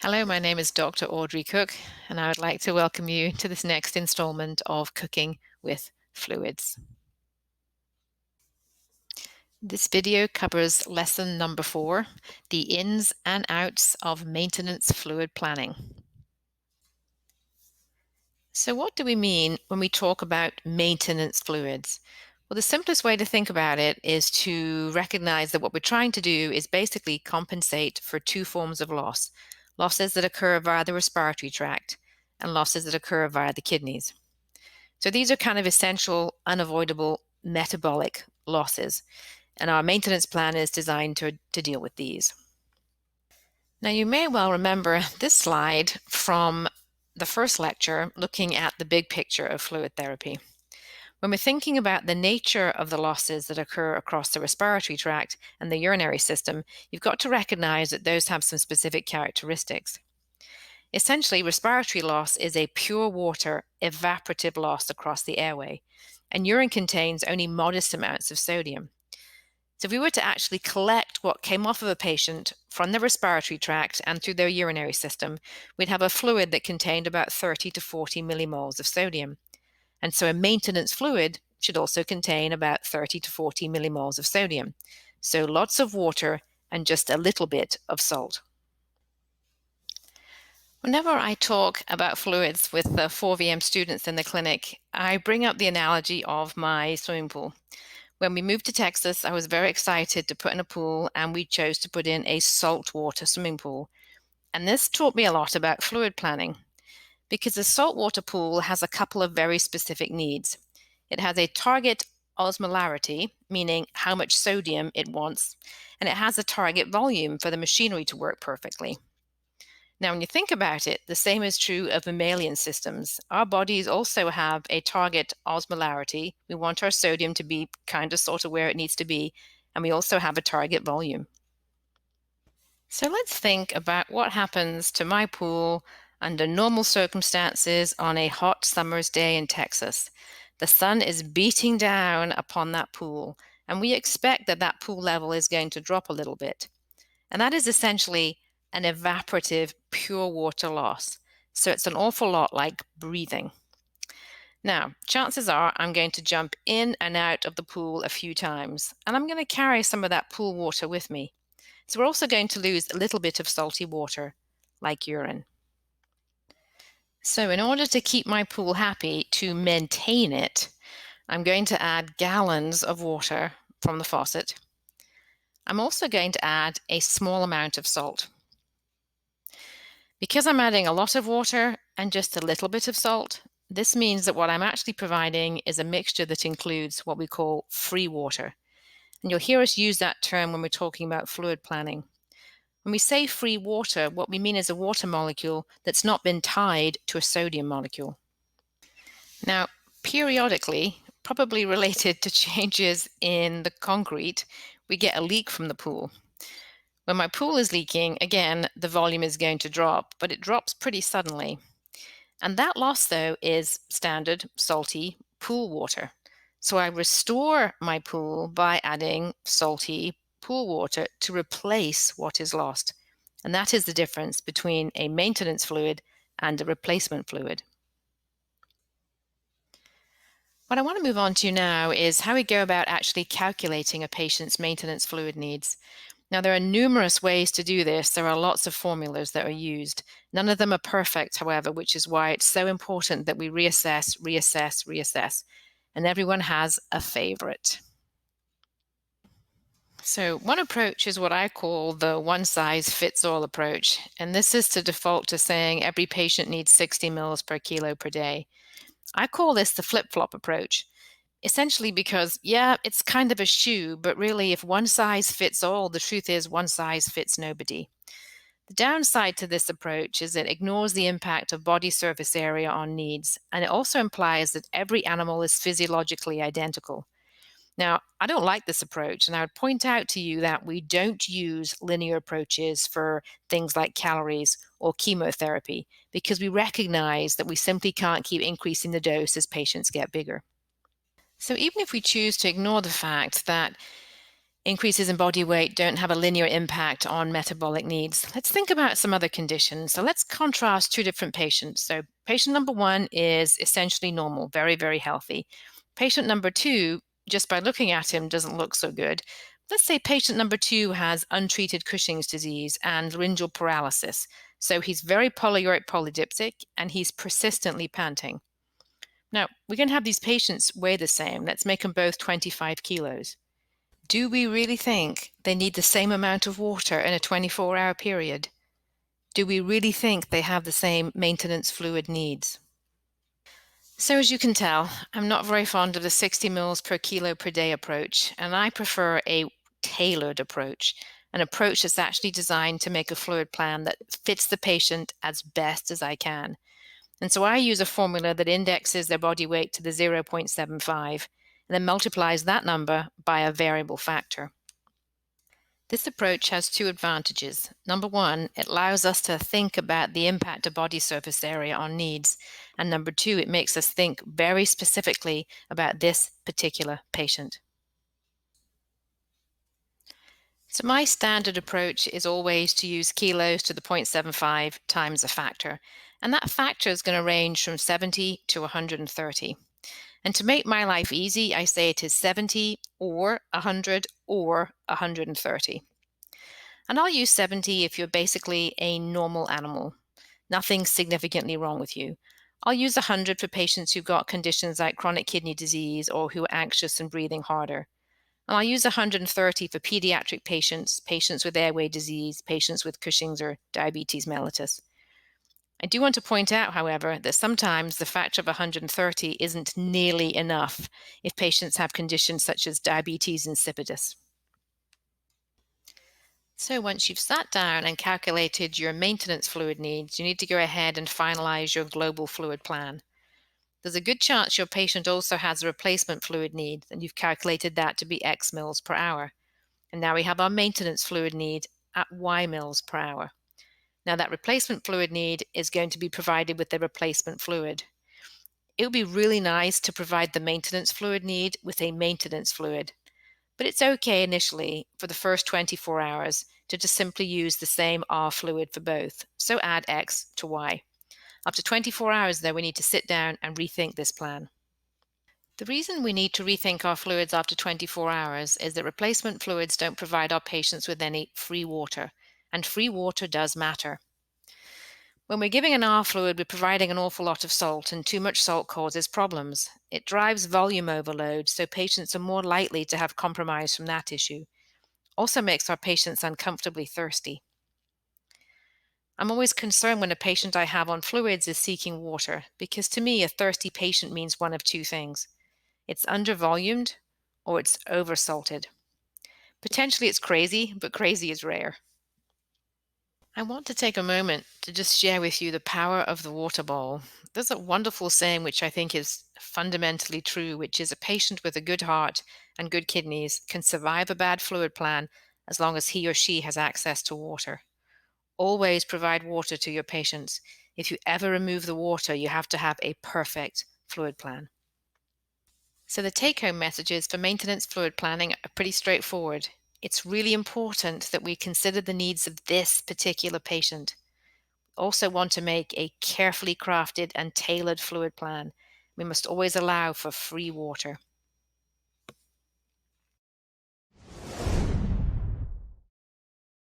Hello, my name is Dr. Audrey Cook, and I would like to welcome you to this next installment of Cooking with Fluids. This video covers lesson number 4, the ins and outs of maintenance fluid planning. So what do we mean when we talk about maintenance fluids? Well, the simplest way to think about it is to recognize that what we're trying to do is basically compensate for two forms of loss: losses that occur via the respiratory tract and losses that occur via the kidneys. So these are kind of essential, unavoidable metabolic losses, and our maintenance plan is designed to deal with these. Now, you may well remember this slide from the first lecture looking at the big picture of fluid therapy. When we're thinking about the nature of the losses that occur across the respiratory tract and the urinary system, you've got to recognize that those have some specific characteristics. Essentially, respiratory loss is a pure water evaporative loss across the airway, and urine contains only modest amounts of sodium. So if we were to actually collect what came off of a patient from the respiratory tract and through their urinary system, we'd have a fluid that contained about 30 to 40 millimoles of sodium. And so a maintenance fluid should also contain about 30 to 40 millimoles of sodium. So lots of water and just a little bit of salt. Whenever I talk about fluids with the 4VM students in the clinic, I bring up the analogy of my swimming pool. When we moved to Texas, I was very excited to put in a pool, and we chose to put in a saltwater swimming pool. And this taught me a lot about fluid planning, because a saltwater pool has a couple of very specific needs. It has a target osmolarity, meaning how much sodium it wants, and it has a target volume for the machinery to work perfectly. Now, when you think about it, the same is true of mammalian systems. Our bodies also have a target osmolarity. We want our sodium to be kind of sort of where it needs to be, and we also have a target volume. So let's think about what happens to my pool under normal circumstances on a hot summer's day in Texas. The sun is beating down upon that pool, and we expect that that pool level is going to drop a little bit. And that is essentially an evaporative pure water loss. So it's an awful lot like breathing. Now, chances are I'm going to jump in and out of the pool a few times, and I'm going to carry some of that pool water with me. So we're also going to lose a little bit of salty water, like urine. So in order to keep my pool happy, to maintain it, I'm going to add gallons of water from the faucet. I'm also going to add a small amount of salt. Because I'm adding a lot of water and just a little bit of salt, this means that what I'm actually providing is a mixture that includes what we call free water. And you'll hear us use that term when we're talking about fluid planning. When we say free water, what we mean is a water molecule that's not been tied to a sodium molecule. Now, periodically, probably related to changes in the concrete, we get a leak from the pool. When my pool is leaking, again, the volume is going to drop, but it drops pretty suddenly. And that loss, though, is standard salty pool water. So I restore my pool by adding salty pool water to replace what is lost. And that is the difference between a maintenance fluid and a replacement fluid. What I want to move on to now is how we go about actually calculating a patient's maintenance fluid needs. Now, there are numerous ways to do this. There are lots of formulas that are used. None of them are perfect, however, which is why it's so important that we reassess, and everyone has a favorite. So one approach is what I call the one-size-fits-all approach, and this is to default to saying every patient needs 60 mils per kilo per day. I call this the flip-flop approach. Essentially because, yeah, it's kind of a shoe, but really if one size fits all, the truth is one size fits nobody. The downside to this approach is it ignores the impact of body surface area on needs, and it also implies that every animal is physiologically identical. Now, I don't like this approach, and I would point out to you that we don't use linear approaches for things like calories or chemotherapy because we recognize that we simply can't keep increasing the dose as patients get bigger. So even if we choose to ignore the fact that increases in body weight don't have a linear impact on metabolic needs. Let's think about some other conditions. So let's contrast two different patients. So patient number one is essentially normal, very, very healthy. Patient number two, just by looking at him, doesn't look so good. Let's say patient number two has untreated Cushing's disease and laryngeal paralysis. So he's very polyuric polydiptic and he's persistently panting. Now, we can have these patients weigh the same. Let's make them both 25 kilos. Do we really think they need the same amount of water in a 24-hour period? Do we really think they have the same maintenance fluid needs? So as you can tell, I'm not very fond of the 60 mils per kilo per day approach, and I prefer a tailored approach, an approach that's actually designed to make a fluid plan that fits the patient as best as I can. And so I use a formula that indexes their body weight to the 0.75 and then multiplies that number by a variable factor. This approach has two advantages. Number one, it allows us to think about the impact of body surface area on needs. And number two, it makes us think very specifically about this particular patient. So my standard approach is always to use kilos to the 0.75 times a factor. And that factor is going to range from 70 to 130. And to make my life easy, I say it is 70 or 100 or 130. And I'll use 70 if you're basically a normal animal, nothing significantly wrong with you. I'll use 100 for patients who've got conditions like chronic kidney disease or who are anxious and breathing harder. And I'll use 130 for pediatric patients, patients with airway disease, patients with Cushing's or diabetes mellitus. I do want to point out, however, that sometimes the factor of 130 isn't nearly enough if patients have conditions such as diabetes insipidus. So once you've sat down and calculated your maintenance fluid needs, you need to go ahead and finalize your global fluid plan. There's a good chance your patient also has a replacement fluid need, and you've calculated that to be X mils per hour. And now we have our maintenance fluid need at Y mils per hour. Now that replacement fluid need is going to be provided with the replacement fluid. It would be really nice to provide the maintenance fluid need with a maintenance fluid, but it's okay initially for the first 24 hours to just simply use the same R fluid for both. So add X to Y. After 24 hours, though, we need to sit down and rethink this plan. The reason we need to rethink our fluids after 24 hours is that replacement fluids don't provide our patients with any free water, and free water does matter. When we're giving an R fluid, we're providing an awful lot of salt, and too much salt causes problems. It drives volume overload, so patients are more likely to have compromise from that issue. Also makes our patients uncomfortably thirsty. I'm always concerned when a patient I have on fluids is seeking water, because to me, a thirsty patient means one of two things. It's undervolumed or it's oversalted. Potentially it's crazy, but crazy is rare. I want to take a moment to just share with you the power of the water bowl. There's a wonderful saying which I think is fundamentally true, which is a patient with a good heart and good kidneys can survive a bad fluid plan as long as he or she has access to water. Always provide water to your patients. If you ever remove the water, you have to have a perfect fluid plan. So the take-home messages for maintenance fluid planning are pretty straightforward. It's really important that we consider the needs of this particular patient. We also want to make a carefully crafted and tailored fluid plan. We must always allow for free water.